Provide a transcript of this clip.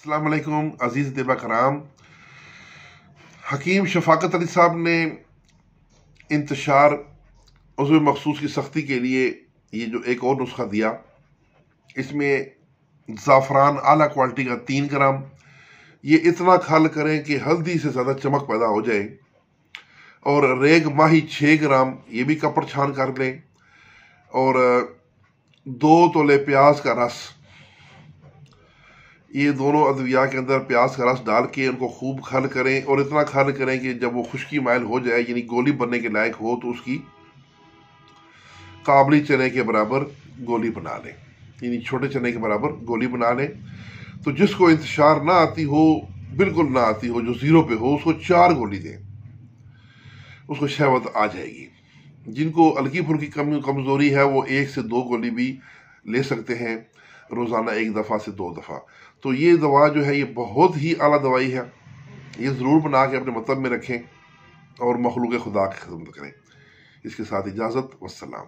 अस्सलाम वालेकुम अजीज़ तिबा कराम। हकीम शफाकत अली साहब ने इंतशार उज़्व मखसूस की सख्ती के लिए ये जो एक और नुस्खा दिया, इसमें ज़ाफ़रान आला क्वालिटी का 3 ग्राम, ये इतना खल करें कि हल्दी से ज़्यादा चमक पैदा हो जाए। और रेग माही 6 ग्राम, ये भी कपड़ छान कर लें। और 2 तोले प्याज का रस, ये दोनों अद्विया के अंदर प्याज का रस डाल के उनको खूब खल करें। और इतना खल करें कि जब वो खुश्की माइल हो जाए, यानी गोली बनने के लायक हो, तो उसकी काबली चने के बराबर गोली बना लें, यानी छोटे चने के बराबर गोली बना लें। तो जिसको इंतशार ना आती हो, बिल्कुल ना आती हो, जो ज़ीरो पे हो, उसको 4 गोली दें, उसको शहवत आ जाएगी। जिनको हल्की फुल्की कमज़ोरी है, वो 1 से 2 गोली भी ले सकते हैं, रोज़ाना 1 दफ़ा से 2 दफ़ा। तो ये दवा जो है, ये बहुत ही आला दवाई है। ये ज़रूर बना के अपने मतलब में रखें और मखलूक़ खुदा की खिदमत करें। इसके साथ इजाज़त, वस्सलाम।